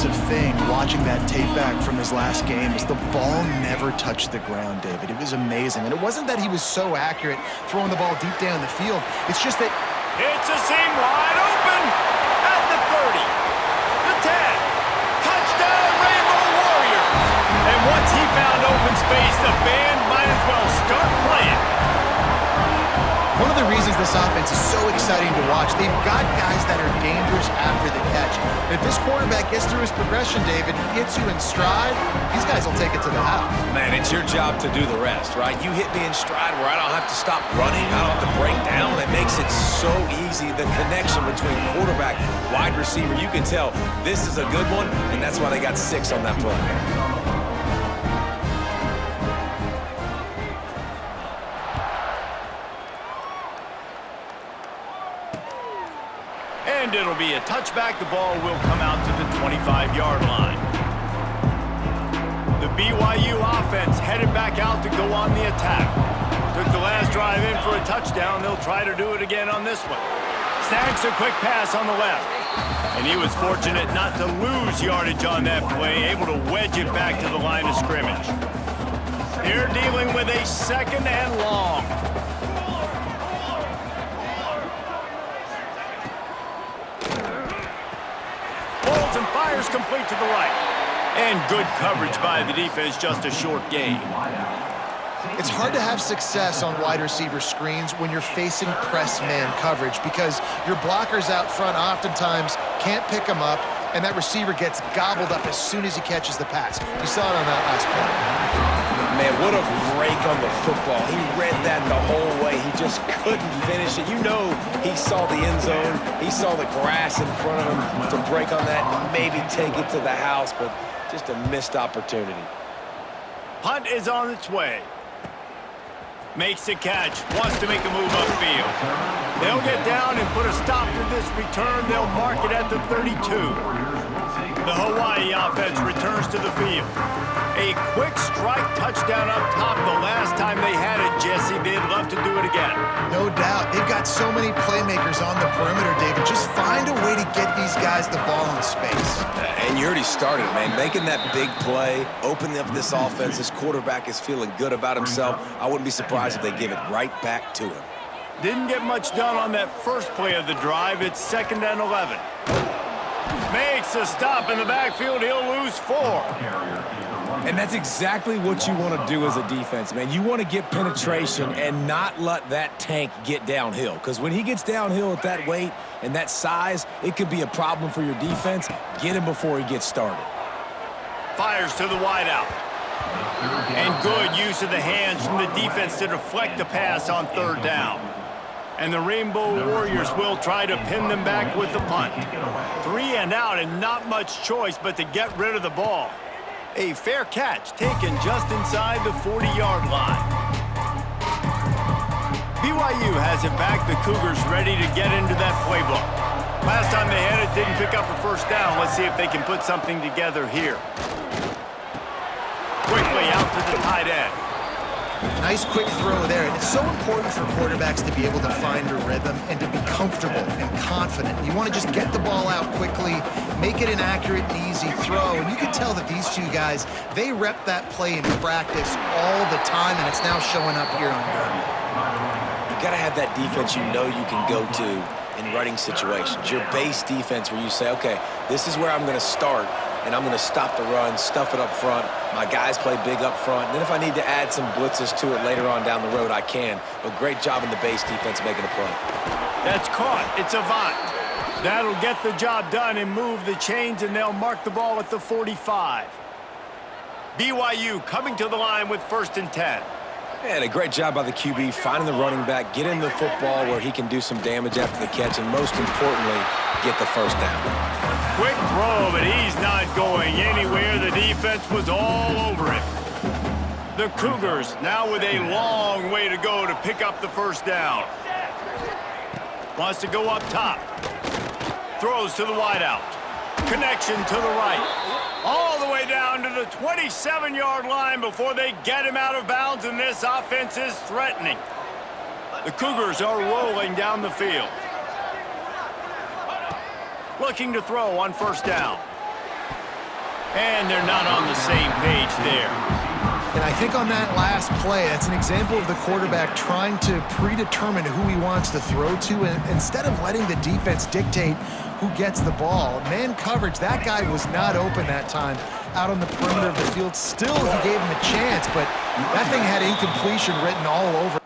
impressive thing watching that tape back from his last game is the ball never touched the ground, David. It was amazing. And it wasn't that he was so accurate throwing the ball deep down the field. It's just that it's a seam wide open at the 30, the 10. Touchdown, Rainbow Warriors. And once he found open space, the band might as well start playing. one of the reasons this offense is so exciting to watch, they've got guys that are dangerous after the catch. If this quarterback gets through his progression, David, gets you in stride, these guys will take it to the house. Man, it's your job to do the rest, right? You hit me in stride where I don't have to stop running, I don't have to break down. It makes it so easy, the connection between quarterback, wide receiver. You can tell this is a good one, and that's why they got 6 on that play. And it'll be a touchback. The ball will come out to the 25-yard line. The BYU offense headed back out to go on the attack. Took the last drive in for a touchdown. They'll try to do it again on this one. Snags a quick pass on the left. And he was fortunate not to lose yardage on that play, able to wedge it back to the line of scrimmage. They're dealing with a 2nd and long. And fires complete to the right. And good coverage by the defense, just a short gain. It's hard to have success on wide receiver screens when you're facing press man coverage because your blockers out front oftentimes can't pick them up, and that receiver gets gobbled up as soon as he catches the pass. You saw it on that last play. Man, what a break on the football. He read that the whole way. He just couldn't finish it. You know he saw the end zone. He saw the grass in front of him to break on that, maybe take it to the house, but just a missed opportunity. Punt is on its way. Makes the catch. Wants to make a move upfield. They'll get down and put a stop to this return. They'll mark it at the 32. The Hawaii offense returns to the field. A quick strike touchdown up top the last time they had it, Jesse. They'd love to do it again. No doubt. They've got so many playmakers on the perimeter, David. Just find a way to get these guys the ball in space. And you already started, man. Making that big play, opening up this offense. This quarterback is feeling good about himself. I wouldn't be surprised if they give it right back to him. Didn't get much done on that first play of the drive. It's 2nd and 11. Makes a stop in the backfield. He'll lose 4. And that's exactly what you want to do as a defense, man. You want to get penetration and not let that tank get downhill. Because when he gets downhill at that weight and that size, it could be a problem for your defense. Get him before he gets started. Fires to the wideout. And good use of the hands from the defense to deflect the pass on 3rd down. And the Rainbow Warriors will try to pin them back with the punt. 3 and out and not much choice but to get rid of the ball. A fair catch taken just inside the 40-yard line. BYU has it back. The Cougars ready to get into that playbook. Last time they had it, didn't pick up a 1st down. Let's see if they can put something together here. Quickly out to the tight end. Nice quick throw there. And it's so important for quarterbacks to be able to find a rhythm and to be comfortable and confident. You want to just get the ball out quickly, make it an accurate and easy throw. And you can tell that these two guys, they rep that play in practice all the time, and it's now showing up here on Garden. You got to have that defense you know you can go to in running situations. Your base defense where you say, okay, this is where I'm going to start, and I'm going to stop the run, stuff it up front. My guys play big up front. And then if I need to add some blitzes to it later on down the road, I can. But great job in the base defense making a play. That's caught. It's Avant. That'll get the job done and move the chains, and they'll mark the ball at the 45. BYU coming to the line with 1st and 10. And a great job by the QB finding the running back, getting the football where he can do some damage after the catch, and most importantly, get the 1st down. Quick throw, but he's not going anywhere. The defense was all over it. The Cougars now with a long way to go to pick up the 1st down. Wants to go up top. Throws to the wideout. Connection to the right. All the way down to the 27-yard line before they get him out of bounds, and this offense is threatening. The Cougars are rolling down the field. Looking to throw on 1st down. And they're not on the same page there. And I think on that last play, that's an example of the quarterback trying to predetermine who he wants to throw to, and instead of letting the defense dictate who gets the ball. Man coverage, that guy was not open that time out on the perimeter of the field. Still, he gave him a chance, but that thing had incompletion written all over.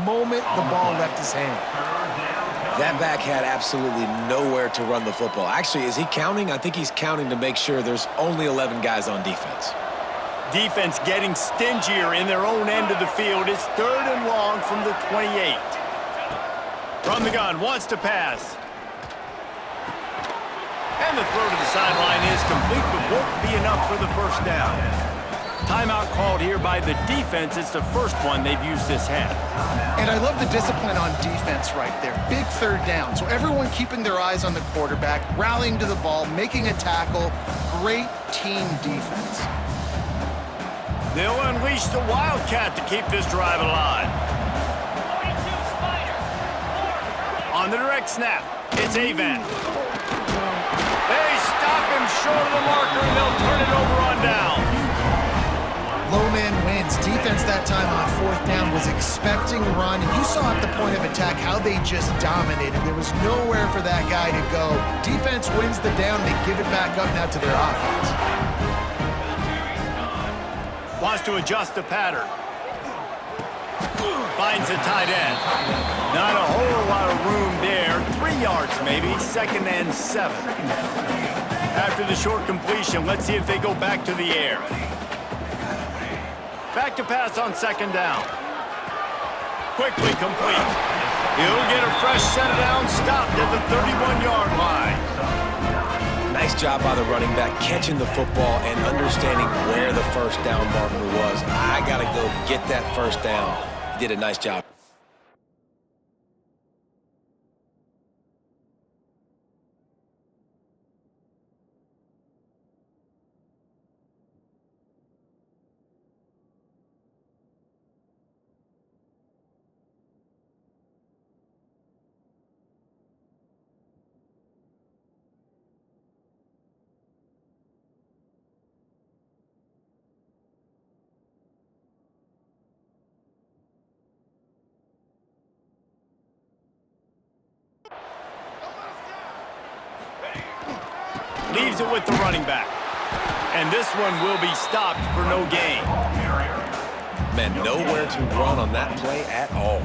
Moment the ball left his hand. That back had absolutely nowhere to run the football. Actually, is he counting? I think he's counting to make sure there's only 11 guys on defense. Defense getting stingier in their own end of the field. It's 3rd and long from the 28. From the gun, wants to pass. And the throw to the sideline is complete, but won't be enough for the first down. Timeout called here by the defense. It's the first one they've used this half. And I love the discipline on defense right there. Big 3rd down. So everyone keeping their eyes on the quarterback, rallying to the ball, making a tackle. Great team defense. They'll unleash the Wildcat to keep this drive alive. On the direct snap, it's Avan. They stop him short of the marker, and they'll turn it over on down. Low man wins. Defense that time on 4th down was expecting run. And you saw at the point of attack how they just dominated. There was nowhere for that guy to go. Defense wins the down. They give it back up now to their offense. Wants to adjust the pattern. Finds a tight end. Not a whole lot of room there. 3 yards maybe. 2nd and 7. After the short completion, let's see if they go back to the air. Back to pass on 2nd down. Quickly complete. He'll get a fresh set down, stopped at the 31-yard line. Nice job by the running back, catching the football and understanding where the first down marker was. I got to go get that first down. He did a nice job. Leaves it with the running back. And this one will be stopped for no gain. Man, nowhere to run on that play at all.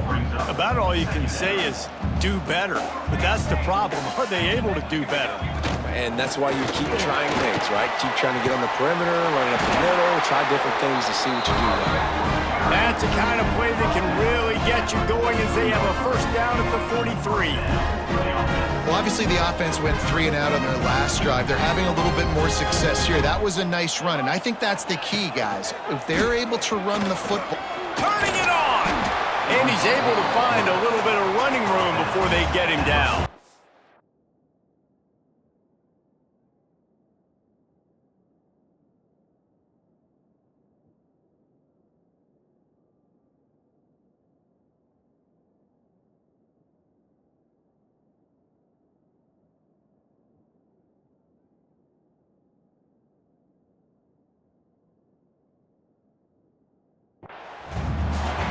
About all you can say is do better. But that's the problem. Are they able to do better? And that's why you keep trying things, right? Keep trying to get on the perimeter, running up the middle, try different things to see what you do well. That's the kind of play that can really get you going as they have a first down at the 43. Well, obviously the offense went 3 and out on their last drive. They're having a little bit more success here. That was a nice run, and I think that's the key, guys. If they're able to run the football. Turning it on! And he's able to find a little bit of running room before they get him down.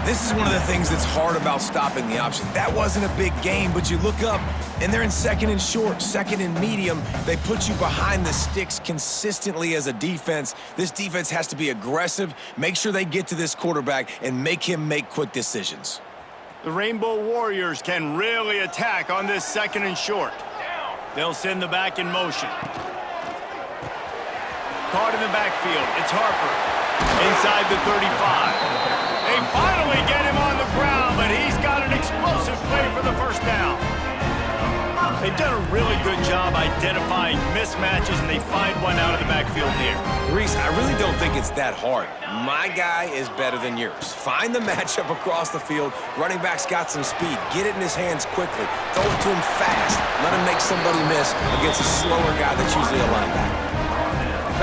This is one of the things that's hard about stopping the option. That wasn't a big gain, but you look up, and they're in 2nd and short, 2nd and medium. They put you behind the sticks consistently as a defense. This defense has to be aggressive, make sure they get to this quarterback, and make him make quick decisions. The Rainbow Warriors can really attack on this 2nd and short. They'll send the back in motion. Caught in the backfield. It's Harper. Inside the 35. They finally get him on the ground, but he's got an explosive play for the first down. They've done a really good job identifying mismatches, and they find one out of the backfield there. Reese, I really don't think it's that hard. My guy is better than yours. Find the matchup across the field. Running back's got some speed. Get it in his hands quickly. Throw it to him fast. Let him make somebody miss against a slower guy that's usually a linebacker.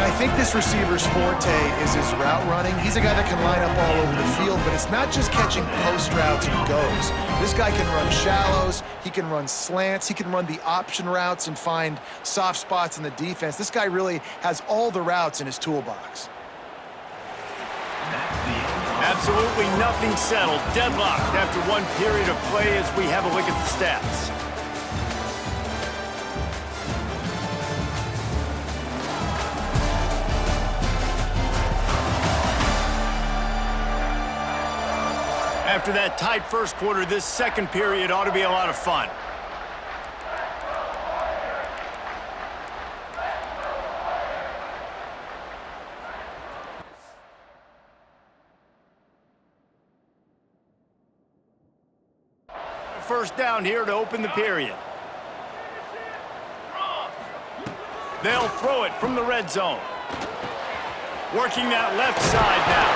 I think this receiver's forte is his route running. He's a guy that can line up all over the field. but it's not just catching post routes and goes. This guy can run shallows, he can run slants, he can run the option routes and find soft spots in the defense. This guy really has all the routes in his toolbox. Absolutely nothing settled. Deadlocked after one period of play as we have a look at the stats. After that tight first quarter, this second period ought to be a lot of fun. First down here to open the period. They'll throw it from the red zone. Working that left side now.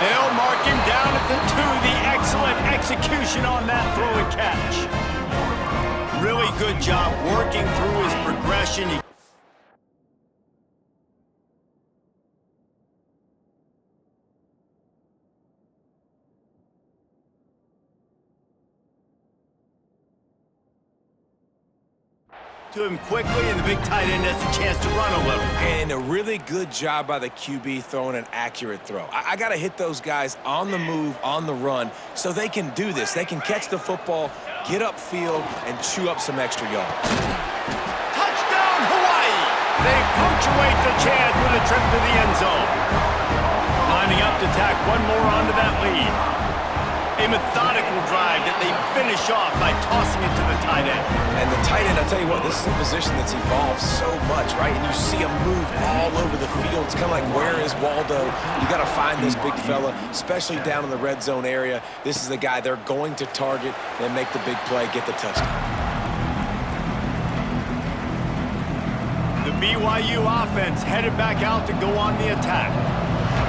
They'll mark him down at the 2. The excellent execution on that throw and catch. Really good job working through his progression. To him quickly, and the big tight end has a chance to run a little. And a really good job by the QB throwing an accurate throw. I got to hit those guys on the move, on the run, so they can do this. They can catch the football, get upfield, and chew up some extra yards. Touchdown, Hawaii! They punctuate the chance with a trip to the end zone. Lining up to tack one more onto that lead. A methodical drive that they finish off by tossing it to the tight end. And the tight end, I'll tell you what, this is a position that's evolved so much, right? And you see him move all over the field. It's kind of like, where is Waldo? You got to find this big fella, especially down in the red zone area. This is the guy they're going to target and make the big play, get the touchdown. The BYU offense headed back out to go on the attack.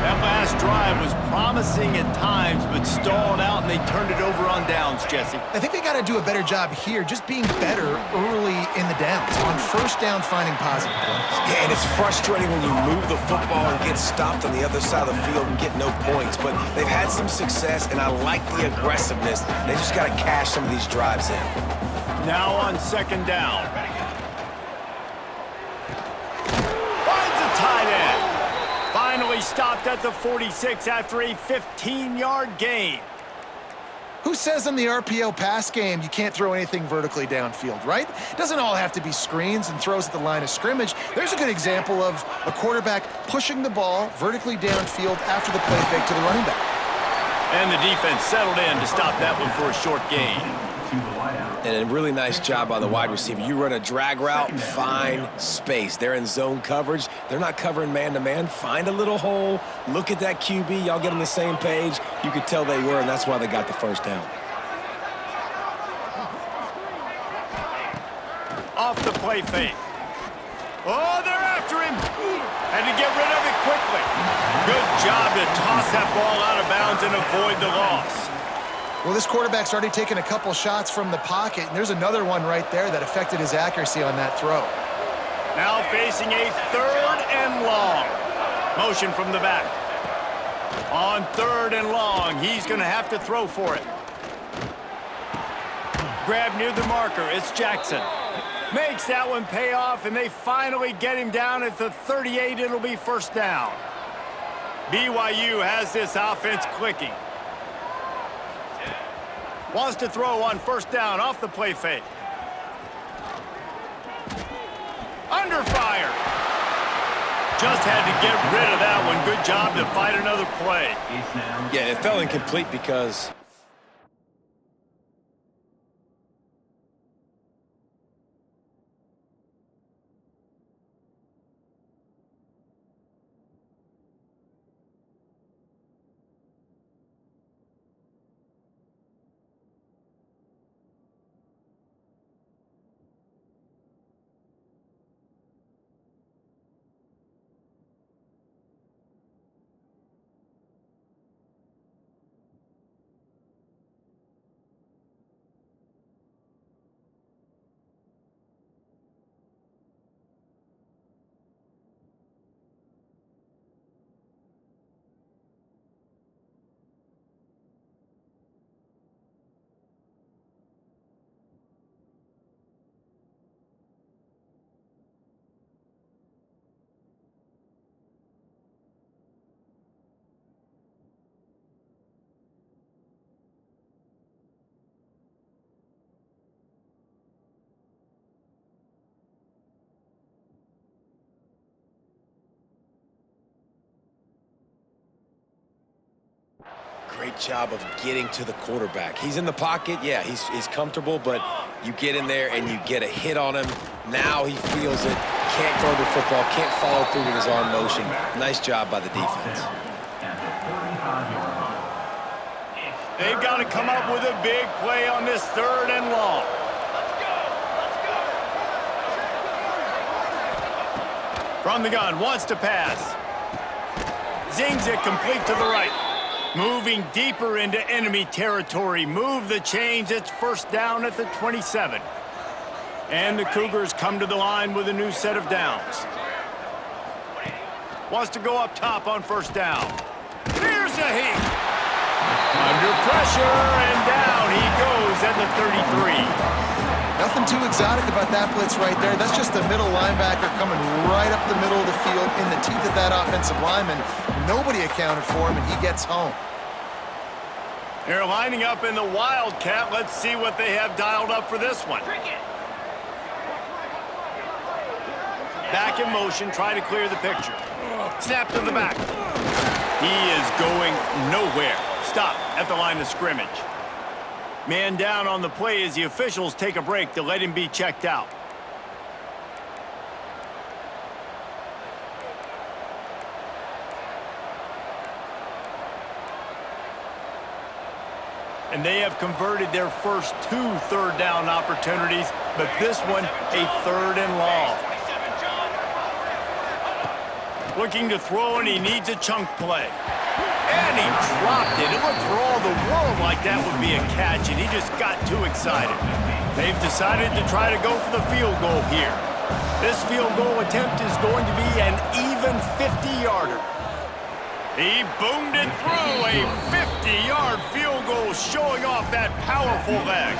That last drive was promising at times, but stalled out, and they turned it over on downs, Jesse. I think they got to do a better job here, just being better early in the downs. On first down, finding positive plays. Yeah, and it's frustrating when you move the football and get stopped on the other side of the field and get no points, but they've had some success, and I like the aggressiveness. They just got to cash some of these drives in. Now on second down. Finds a tight end. Finally stopped at the 46 after a 15-yard gain. Who says in the RPO pass game you can't throw anything vertically downfield, right? It doesn't all have to be screens and throws at the line of scrimmage. There's a good example of a quarterback pushing the ball vertically downfield after the play fake to the running back. And the defense settled in to stop that one for a short gain. And a really nice job by the wide receiver. You run a drag route, find space. They're in zone coverage. They're not covering man-to-man. Find a little hole. Look at that QB. Y'all get on the same page. You could tell they were, and that's why they got the first down. Off the play fake. Oh, they're after him. Had to get rid of it quickly. Good job to toss that ball out of bounds and avoid the loss. Well, this quarterback's already taken a couple shots from the pocket, and there's another one right there that affected his accuracy on that throw. Now facing a 3rd and long. Motion from the back. On 3rd and long, he's going to have to throw for it. Grab near the marker, it's Jackson. Makes that one pay off, and they finally get him down at the 38. It'll be first down. BYU has this offense clicking. Wants to throw on first down off the play fake. Under fire. Just had to get rid of that one. Good job to fight another play. Yeah, it fell incomplete because great job of getting to the quarterback. He's in the pocket. Yeah, he's comfortable, but you get in there and you get a hit on him. Now he feels it. Can't throw the football. Can't follow through with his arm motion. Nice job by the defense. They've got to come up with a big play on this 3rd and long. From the gun, wants to pass. Zings it complete to the right. Moving deeper into enemy territory. Move the chains. It's 1st down at the 27. And the Cougars come to the line with a new set of downs. Wants to go up top on 1st down. Here's a heat. Under pressure, and down he goes at the 33. Nothing too exotic about that blitz right there. That's just the middle linebacker coming right up the middle of the field in the teeth of that offensive lineman. Nobody accounted for him, and he gets home. They're lining up in the Wildcat. Let's see what they have dialed up for this one. Back in motion, trying to clear the picture. Snap to the back. He is going nowhere. Stop at the line of scrimmage. Man down on the play as the officials take a break to let him be checked out. And they have converted their first 2 3rd down opportunities, but this one a 3rd and long. Looking to throw, and he needs a chunk play. And he dropped it. It looked for all the world like that would be a catch, and he just got too excited. They've decided to try to go for the field goal here. This field goal attempt is going to be an even 50-yarder. He boomed it through, a 50-yard field goal showing off that powerful leg.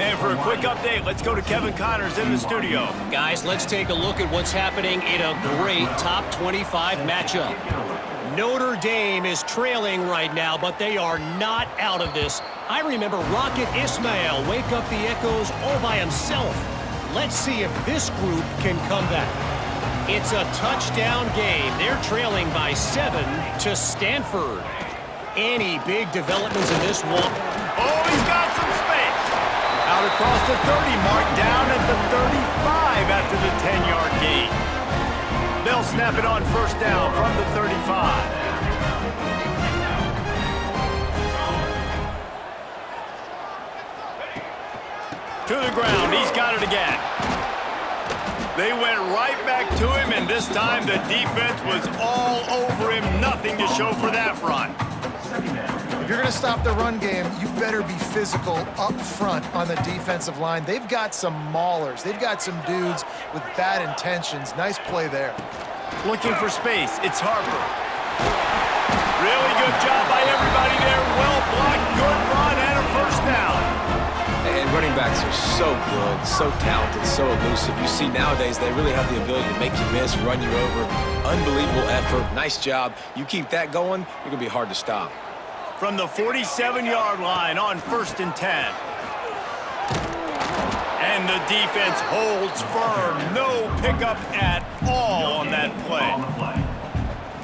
And for a quick update, let's go to Kevin Connors in the studio. Guys, let's take a look at what's happening in a great top 25 matchup. Notre Dame is trailing right now, but they are not out of this. I remember Rocket Ismail wake up the echoes all by himself. Let's see if this group can come back. It's a touchdown game. They're trailing by 7 to Stanford. Any big developments in this one? Oh, he's got some space. Out across the 30 mark, down at the 35 after the 10-yard gain. They'll snap it on 1st down from the 35. To the ground, he's got it again. They went right back to him, and this time the defense was all over him. Nothing to show for that run. If you're going to stop the run game, you better be physical up front on the defensive line. They've got some maulers. They've got some dudes with bad intentions. Nice play there. Looking for space. It's Harper. Really good job by everybody there. Well blocked, good run, and a 1st down. And running backs are so good, so talented, so elusive. You see nowadays they really have the ability to make you miss, run you over. Unbelievable effort. Nice job. You keep that going, you're going to be hard to stop. From the 47-yard line on 1st and 10. And the defense holds firm. No pickup at all on that play.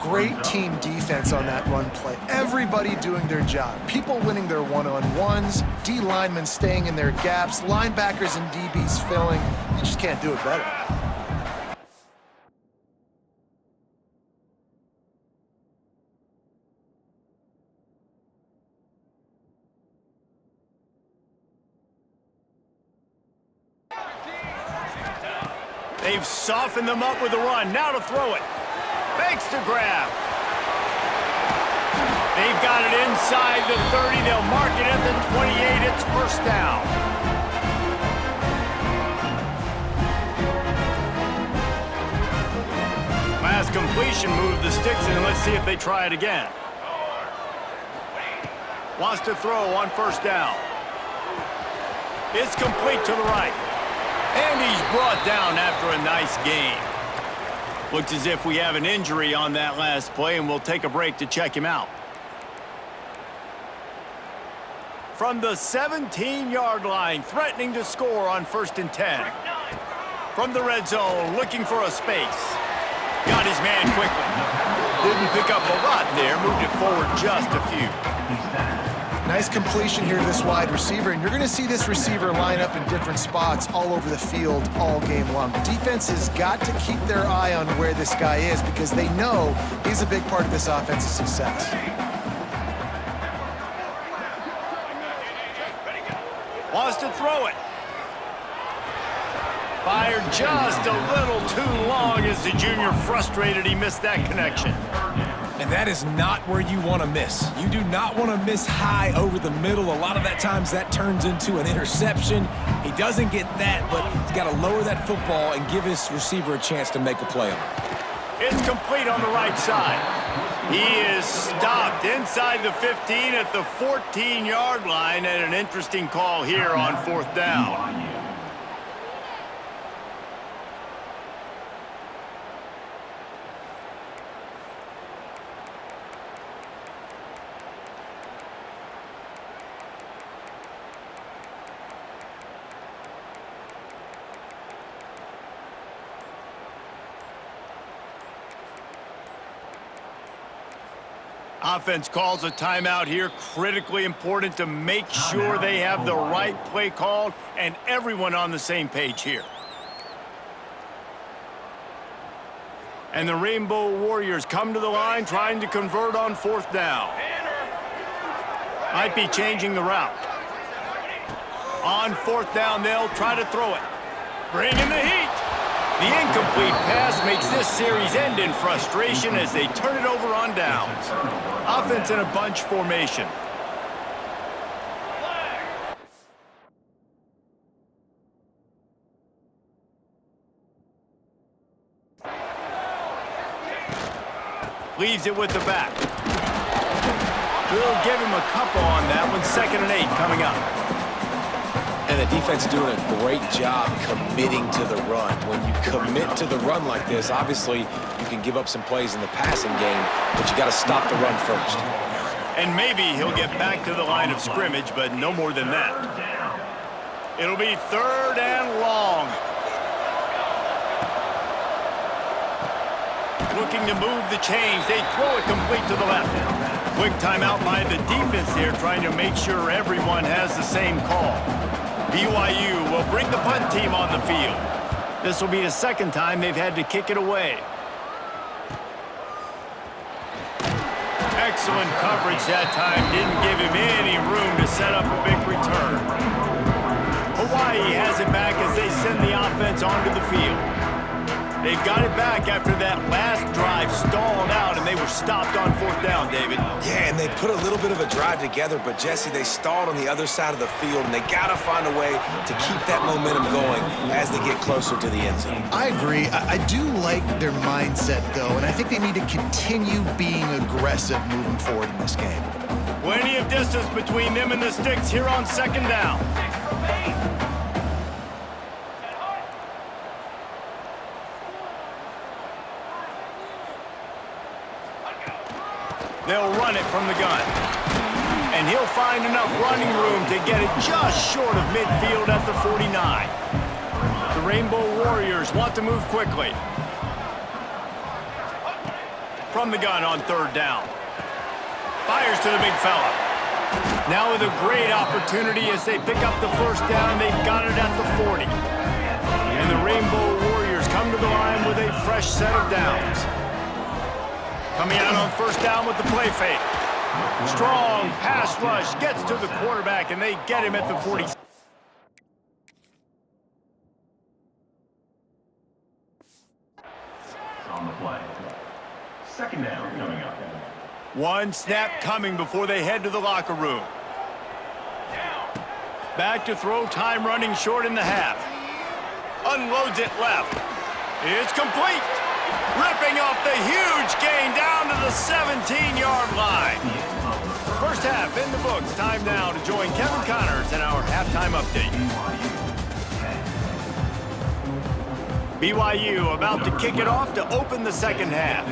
Great team defense on that run play. Everybody doing their job. People winning their one-on-ones, D linemen staying in their gaps, linebackers and DBs filling. You just can't do it better. They've softened them up with the run. Now to throw it. Makes the grab. They've got it inside the 30. They'll mark it at the 28. It's 1st down. Last completion moved the sticks in. Let's see if they try it again. Wants to throw on 1st down. It's complete to the right. And he's brought down after a nice gain. Looks as if we have an injury on that last play, and we'll take a break to check him out. From the 17-yard line, threatening to score on 1st and 10. From the red zone, looking for a space. Got his man quickly. Didn't pick up a lot there, moved it forward just a few. nice completion here to this wide receiver, and you're going to see this receiver line up in different spots all over the field all game long. Defense has got to keep their eye on where this guy is because they know he's a big part of this offensive success. Wants to throw it. Fired just a little too long as the junior frustrated he missed that connection. And that is not where you want to miss. You do not want to miss high over the middle. A lot of that times that turns into an interception. He doesn't get that, but he's got to lower that football and give his receiver a chance to make a play on it. It's complete on the right side. He is stopped inside the 15 at the 14-yard line, and an interesting call here on 4th down. Offense calls a timeout here. Critically important to make sure they have the right play called and everyone on the same page here. And the Rainbow Warriors come to the line trying to convert on 4th down. Might be changing the route. On 4th down, they'll try to throw it. Bring in the heat. The incomplete pass makes this series end in frustration as they turn it over on downs. Offense in a bunch formation. Leaves it with the back. We'll give him a couple on that one. 2nd and 8 coming up. And the defense doing a great job committing to the run. When you commit to the run like this, obviously you can give up some plays in the passing game, but you got to stop the run first. And maybe he'll get back to the line of scrimmage, but no more than that. It'll be 3rd and long. Looking to move the chains. They throw it complete to the left. Quick timeout by the defense here, trying to make sure everyone has the same call. BYU will bring the punt team on the field. This will be the 2nd time they've had to kick it away. Excellent coverage that time. Didn't give him any room to set up a big return. Hawaii has it back as they send the offense onto the field. They've got it back after that last drive stalled out, and they were stopped on 4th down, David. Yeah, and they put a little bit of a drive together, but, Jesse, they stalled on the other side of the field, and they got to find a way to keep that momentum going as they get closer to the end zone. I agree. I do like their mindset, though, and I think they need to continue being aggressive moving forward in this game. Plenty of distance between them and the sticks here on 2nd down. They'll run it from the gun. And he'll find enough running room to get it just short of midfield at the 49. The Rainbow Warriors want to move quickly. From the gun on 3rd down. Fires to the big fella. Now with a great opportunity as they pick up the 1st down. They've got it at the 40. And the Rainbow Warriors come to the line with a fresh set of downs. Coming out on 1st down with the play fake. Strong pass rush gets to the quarterback, and they get him at the 40. On the play. 2nd down coming up. One snap coming before they head to the locker room. Back to throw, time running short in the half. Unloads it left. It's complete. Ripping off the huge gain down to the 17-yard line. 1st half in the books. Time now to join Kevin Connors in our halftime update. BYU about to kick it off to open the 2nd half.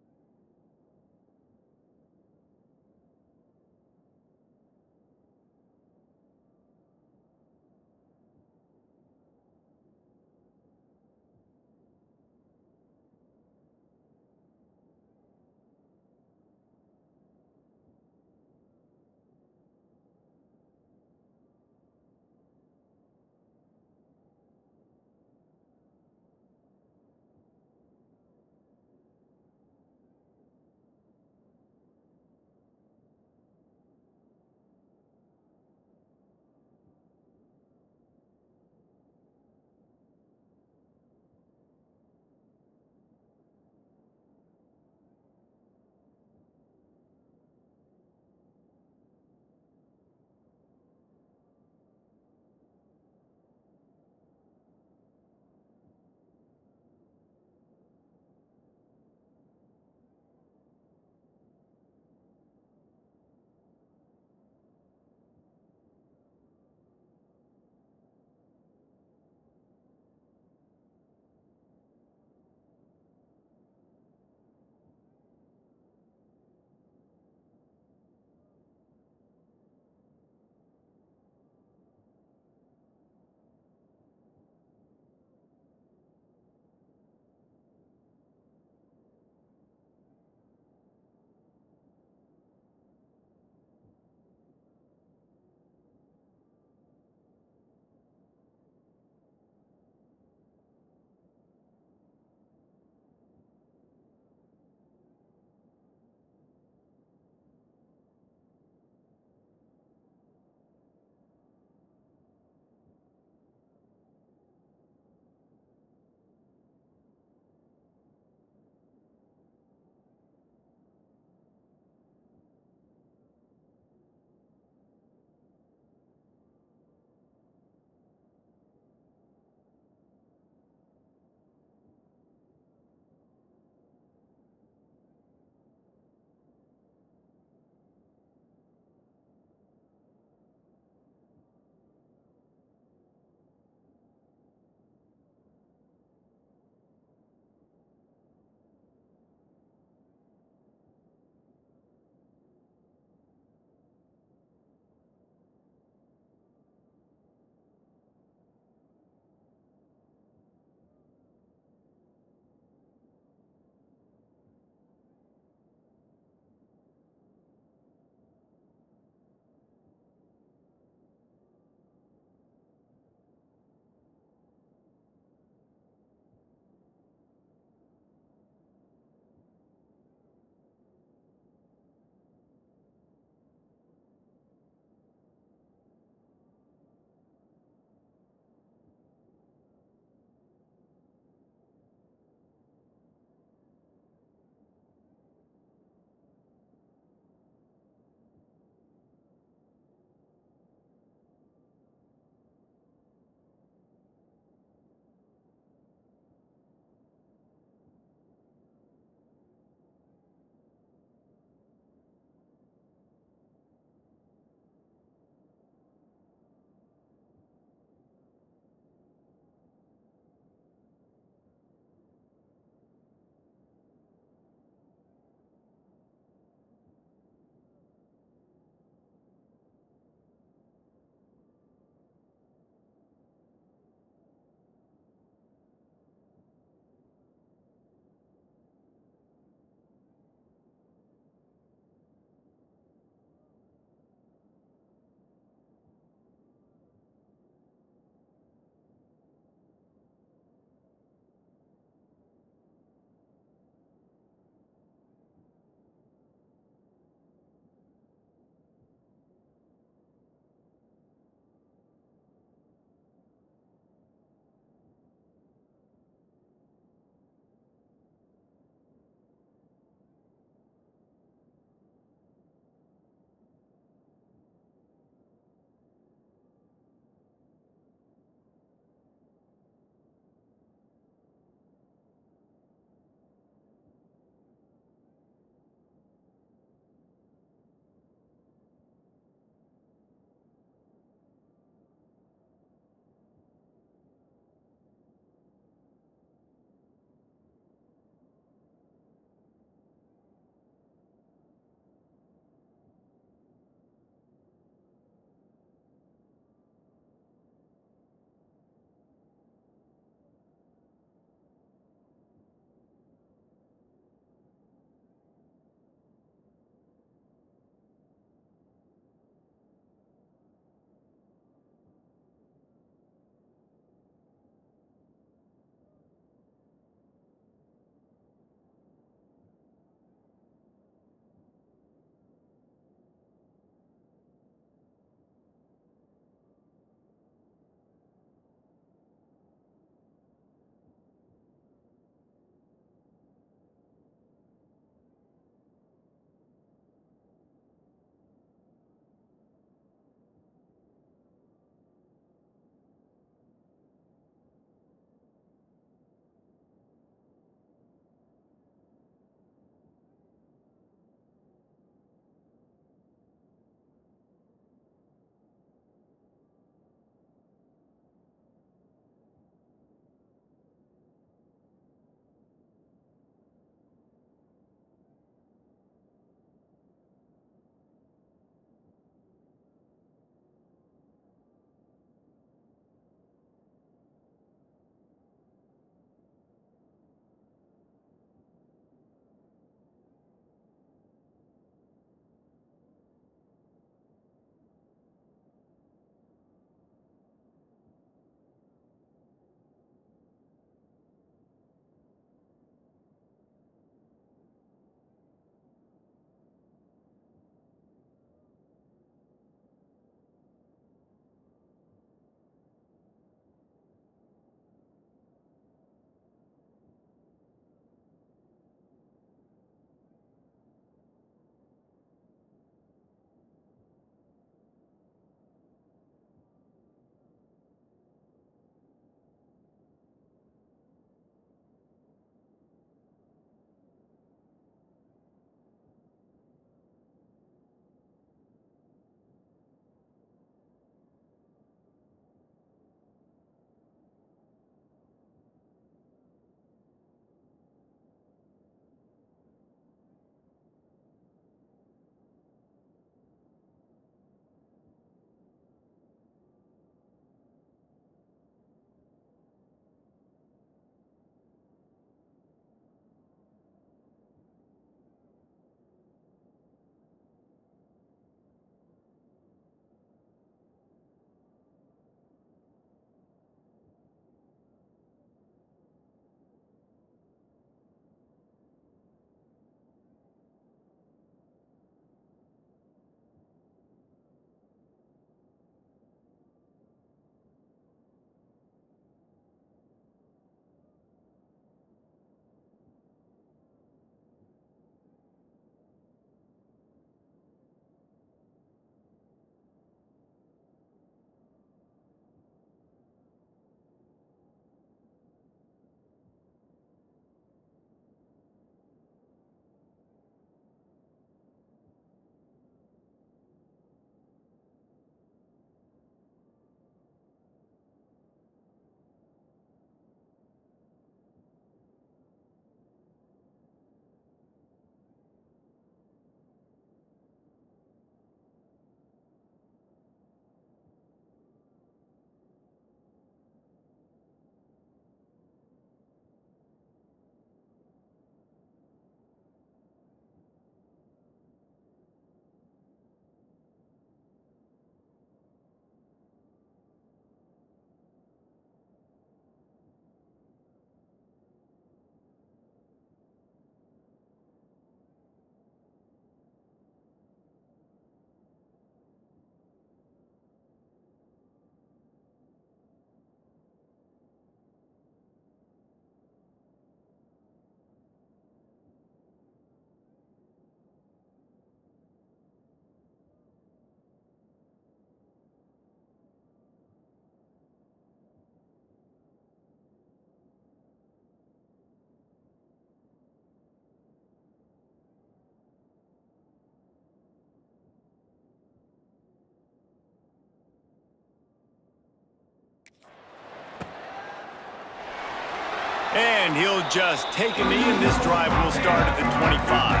And he'll just take a knee, and this drive will start at the 25.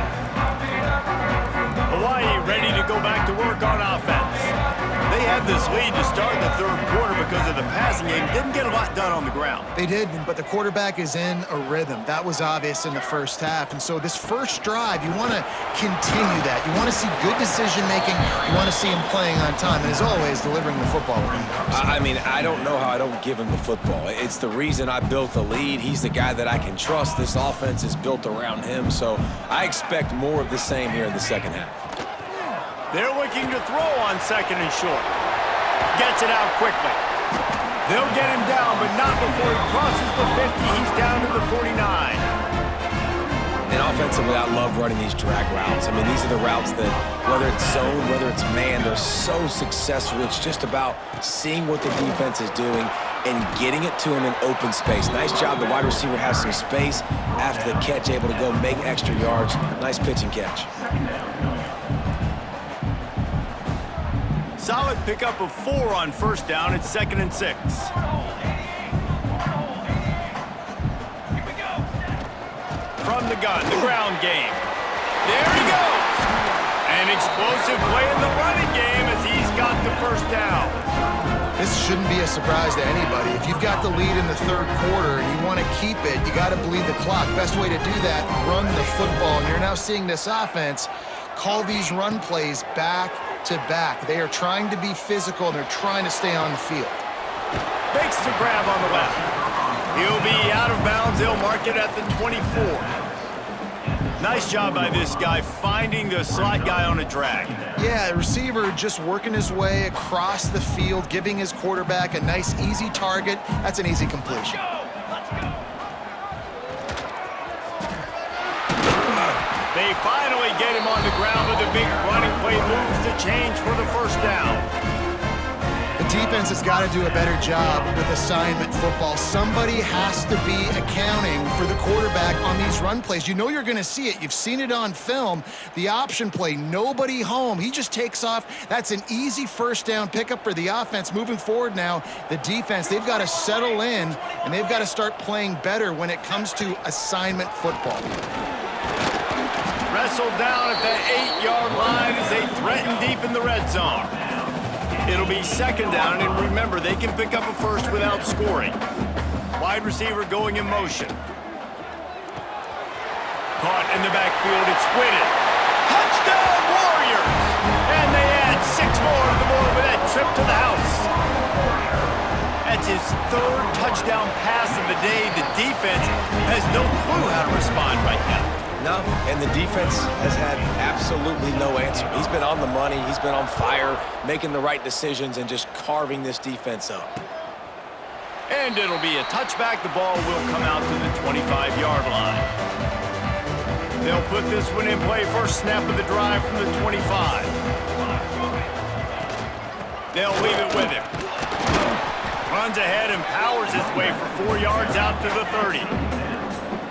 Hawaii ready to go back to work on offense. They had this lead to start the third quarter because of the passing game. Didn't get a lot done on the ground. They did, but the quarterback is in a rhythm. That was obvious in the first half. And so this first drive, you want to continue that. You want to see good decision-making. You want to see him playing on time. And as always, delivering the football. I mean, I don't know how I don't give him the football. It's the reason I built the lead. He's the guy that I can trust. This offense is built around him. So I expect more of the same here in the second half. They're looking to throw on second and short. Gets it out quickly. They'll get him down, but not before he crosses the 50. He's down to the 49. And offensively, I love running these drag routes. I mean, these are the routes that, whether it's zone, whether it's man, they're so successful. It's just about seeing what the defense is doing and getting it to him in open space. Nice job. The wide receiver has some space after the catch, able to go make extra yards. Nice pitch and catch. Solid pickup of 4 on first down. It's 2nd and 6. From the gun, the ground game. There he goes. An explosive play in the running game as he's got the first down. This shouldn't be a surprise to anybody. If you've got the lead in the third quarter and you want to keep it, you got to bleed the clock. Best way to do that, run the football. And you're now seeing this offense call these run plays back to back. They are trying to be physical, and they're trying to stay on the field. Makes the grab on the left. He'll be out of bounds. They'll mark it at the 24. Nice job by this guy finding the slot guy on a drag. Yeah, the receiver just working his way across the field, giving his quarterback a nice, easy target. That's an easy completion. They finally get him on the ground with a big running play, moves the change for the first down. The defense has got to do a better job with assignment football. Somebody has to be accounting for the quarterback on these run plays. You know you're going to see it. You've seen it on film. The option play, nobody home. He just takes off. That's an easy first down pickup for the offense. Moving forward now, the defense, they've got to settle in, and they've got to start playing better when it comes to assignment football. Wrestled down at the 8-yard line as they threaten deep in the red zone. It'll be 2nd down, and remember, they can pick up a first without scoring. Wide receiver going in motion. Caught in the backfield, it's Whitted. Touchdown, Warriors! And they add 6 more to the board with that trip to the house. That's his 3rd touchdown pass of the day. The defense has no clue how to respond right now. No, and the defense has had absolutely no answer. He's been on the money. He's been on fire, making the right decisions and just carving this defense up. And it'll be a touchback. The ball will come out to the 25-yard line. They'll put this one in play. First snap of the drive from the 25. They'll leave it with him. Runs ahead and powers his way for 4 yards out to the 30.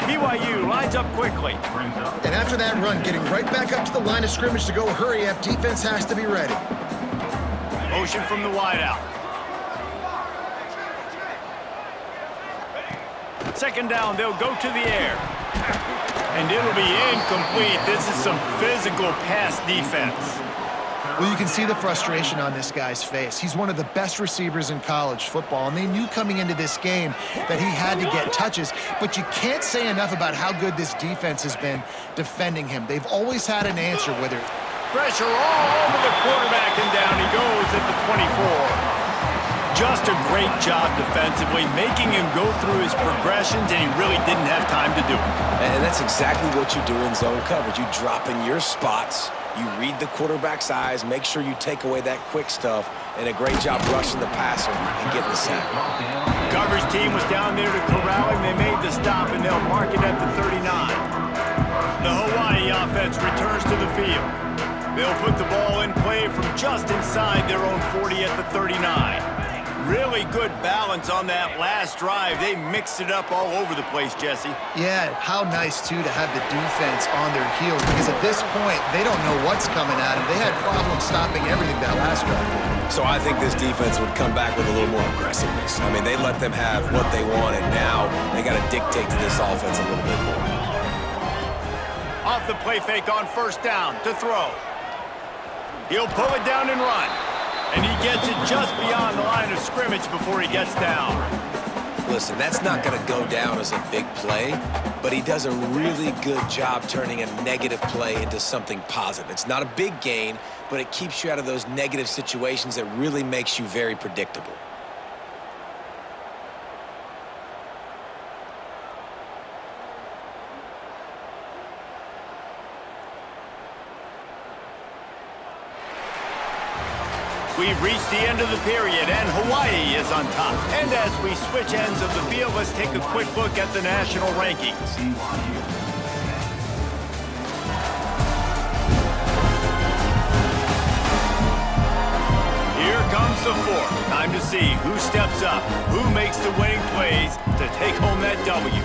BYU lines up quickly. And after that run, getting right back up to the line of scrimmage to go hurry up, defense has to be ready. Motion from the wideout. 2nd down, they'll go to the air. And it'll be incomplete. This is some physical pass defense. Well, you can see the frustration on this guy's face. He's one of the best receivers in college football, and they knew coming into this game that he had to get touches, but you can't say enough about how good this defense has been defending him. They've always had an answer, whether... Pressure all over the quarterback, and down he goes at the 24. Just a great job defensively, making him go through his progressions, and he really didn't have time to do it. And that's exactly what you do in zone coverage. You drop in your spots, you read the quarterback's eyes, make sure you take away that quick stuff, and a great job rushing the passer and getting the sack. The coverage team was down there to corral him. They made the stop, and they'll mark it at the 39. The Hawaii offense returns to the field. They'll put the ball in play from just inside their own 40 at the 39. Really good balance on that last drive. They mixed it up all over the place, Jesse. Yeah, how nice, too, to have the defense on their heels, because at this point, they don't know what's coming at them. They had problems stopping everything that last drive. So I think this defense would come back with a little more aggressiveness. I mean, they let them have what they want, and now they got to dictate to this offense a little bit more. Off the play fake on first down to throw. He'll pull it down and run. And he gets it just beyond the line of scrimmage before he gets down. Listen, that's not going to go down as a big play, but he does a really good job turning a negative play into something positive. It's not a big gain, but it keeps you out of those negative situations that really makes you very predictable. We've reached the end of the period, and Hawaii is on top. And as we switch ends of the field, let's take a quick look at the national rankings. BYU. Here comes the fourth. Time to see who steps up, who makes the winning plays to take home that W.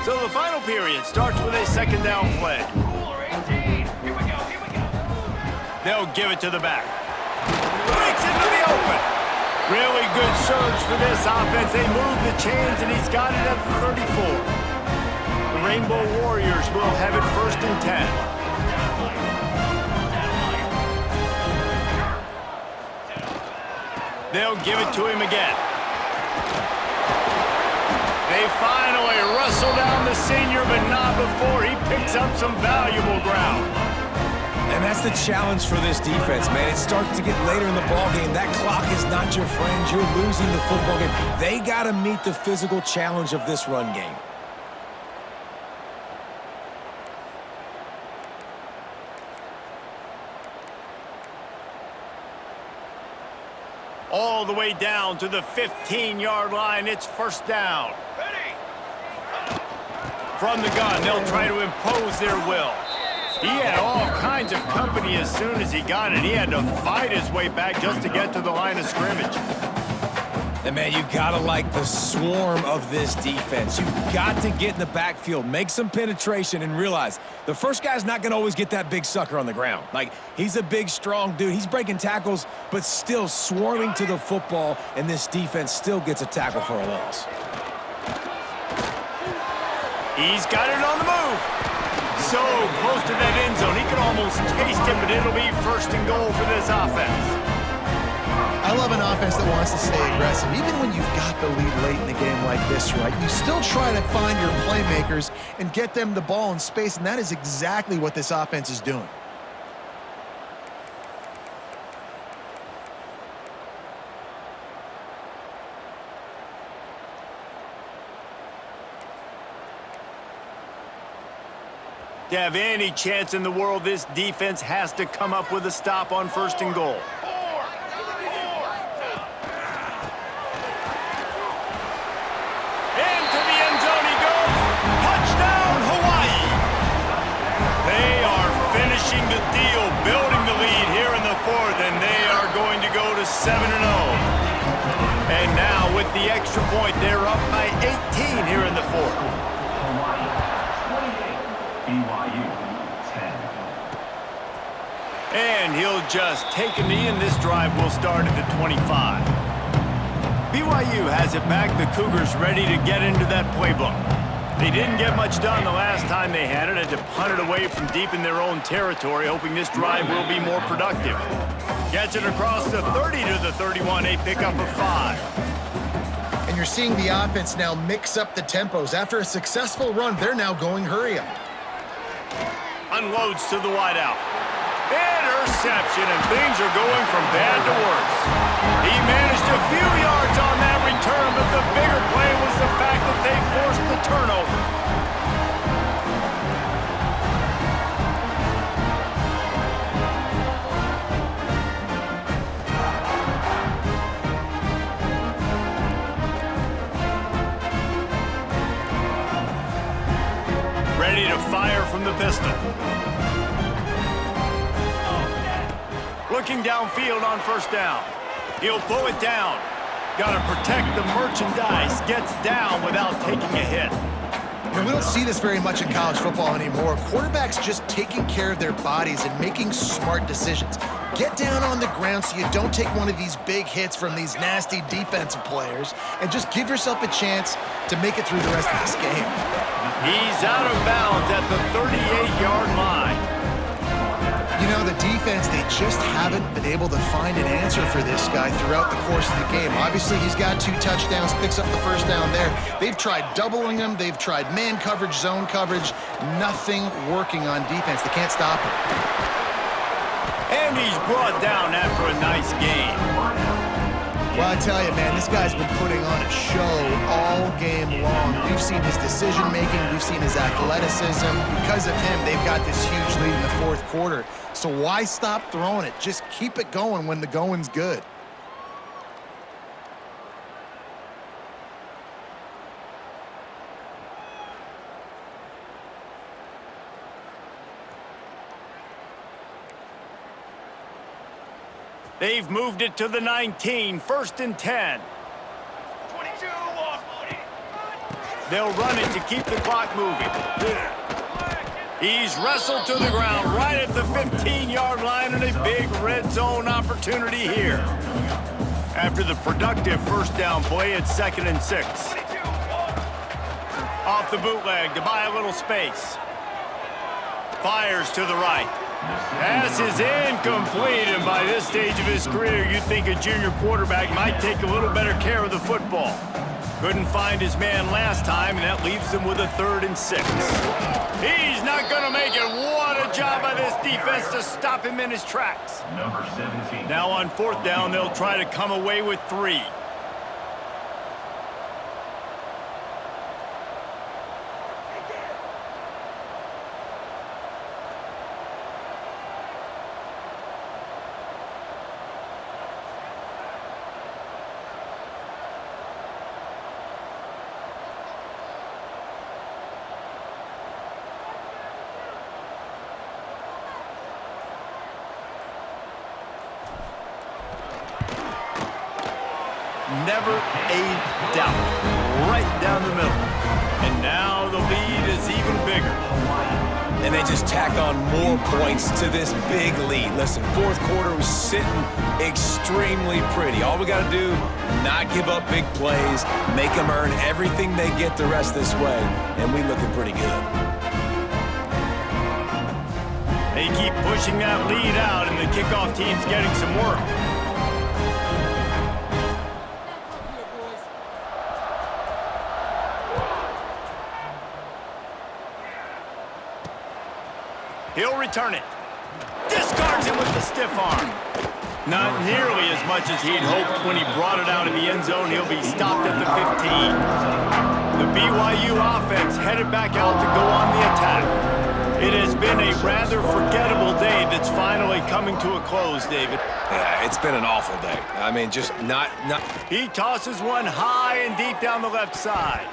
So the final period starts with a second down play. They'll give it to the back. Breaks into the open. Really good surge for this offense. They move the chains, and he's got it at the 34. The Rainbow Warriors will have it 1st and 10. They'll give it to him again. They finally wrestle down the senior, but not before he picks up some valuable ground. And that's the challenge for this defense, man. It starts to get later in the ballgame. That clock is not your friend. You're losing the football game. They got to meet the physical challenge of this run game. All the way down to the 15-yard line. It's 1st down. From the gun, they'll try to impose their will. He had all kinds of company as soon as he got it. He had to fight his way back just to get to the line of scrimmage. And, man, you got to like the swarm of this defense. You've got to get in the backfield, make some penetration, and realize the first guy's not going to always get that big sucker on the ground. Like, he's a big, strong dude. He's breaking tackles, but still swarming to the football, and this defense still gets a tackle for a loss. He's got it on the move. So close to that end zone. He can almost taste it, but it'll be 1st and goal for this offense. I love an offense that wants to stay aggressive. Even when you've got the lead late in the game like this, right, you still try to find your playmakers and get them the ball in space, and that is exactly what this offense is doing. To have any chance in the world, this defense has to come up with a stop on 1st and goal. Into the end zone he goes. Touchdown, Hawaii. They are finishing the deal, building the lead here in the 4th, and they are going to go to 7-0. And now with the extra point, they're up by 18 here in the 4th. BYU 10. And he'll just take a knee, and this drive will start at the 25. BYU has it back. The Cougars ready to get into that playbook. They didn't get much done the last time they had it. Had to punt it away from deep in their own territory, hoping this drive will be more productive. Gets it across the 30 to the 31, a pickup of 5. And you're seeing the offense now mix up the tempos. After a successful run, they're now going hurry up. Unloads to the wideout. Interception, and things are going from bad to worse. He managed a few yards on that return, but the bigger play was the fact that they forced the turnover. Ready to fire from the pistol. Looking downfield on 1st down. He'll pull it down. Got to protect the merchandise. Gets down without taking a hit. And we don't see this very much in college football anymore. Quarterbacks just taking care of their bodies and making smart decisions. Get down on the ground so you don't take one of these big hits from these nasty defensive players and just give yourself a chance to make it through the rest of this game. He's out of bounds at the 38-yard line. You know, the defense, they just haven't been able to find an answer for this guy throughout the course of the game. Obviously, he's got 2 touchdowns, picks up the first down there. They've tried doubling him. They've tried man coverage, zone coverage. Nothing working on defense. They can't stop him. And he's brought down after a nice game. Well, I tell you, man, this guy's been putting on a show all game long. We've seen his decision-making. We've seen his athleticism. Because of him, they've got this huge lead in the 4th quarter. So why stop throwing it? Just keep it going when the going's good. They've moved it to the 19, 1st and 10. 22. They'll run it to keep the clock moving. He's wrestled to the ground right at the 15-yard line, and a big red zone opportunity here. After the productive first down play, it's 2nd and 6. Off the bootleg to buy a little space. Fires to the right. Pass is incomplete, and by this stage of his career, you'd think a junior quarterback might take a little better care of the football. Couldn't find his man last time, and that leaves him with a 3rd and 6. He's not going to make it. What a job by this defense to stop him in his tracks. Number 17. Now on 4th down, they'll try to come away with 3. Never a doubt. Right down the middle. And now the lead is even bigger. And they just tack on more points to this big lead. Listen, 4th quarter was sitting extremely pretty. All we got to do, not give up big plays, make them earn everything they get the rest this way, and we looking pretty good. They keep pushing that lead out, and the kickoff team's getting some work. He'll return it. Discards it with the stiff arm. Not nearly as much as he'd hoped when he brought it out of the end zone. He'll be stopped at the 15. The BYU offense headed back out to go on the attack. It has been a rather forgettable day that's finally coming to a close, David. Yeah, it's been an awful day. I mean, just not... He tosses one high and deep down the left side.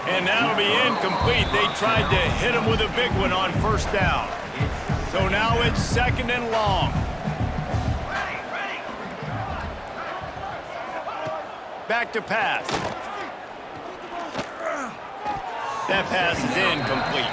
And that'll be incomplete. They tried to hit him with a big one on 1st down. So now it's 2nd and long. Back to pass. That pass is incomplete.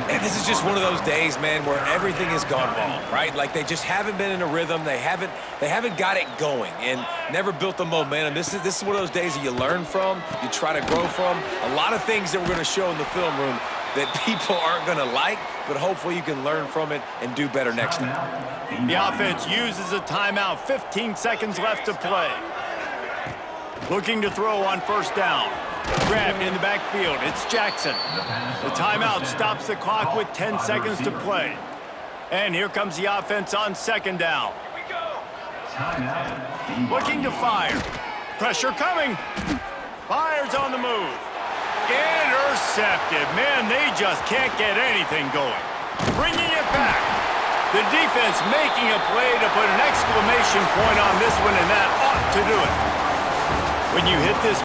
And this is just one of those days, man, where everything has gone wrong, right? Like they just haven't been in a rhythm. They haven't got it going and never built the momentum. This is one of those days that you learn from, you try to grow from. A lot of things that we're going to show in the film room that people aren't going to like, but hopefully you can learn from it and do better next time. The offense uses a timeout. 15 seconds left to play. Looking to throw on 1st down. Grabbed in the backfield. It's Jackson. The timeout stops the clock with 10 seconds to play. And here comes the offense on 2nd down. Looking to fire. Pressure coming. Fires on the move. Intercepted. Man, they just can't get anything going. Bringing it back. The defense making a play to put an exclamation point on this one, and that ought to do it. When you hit this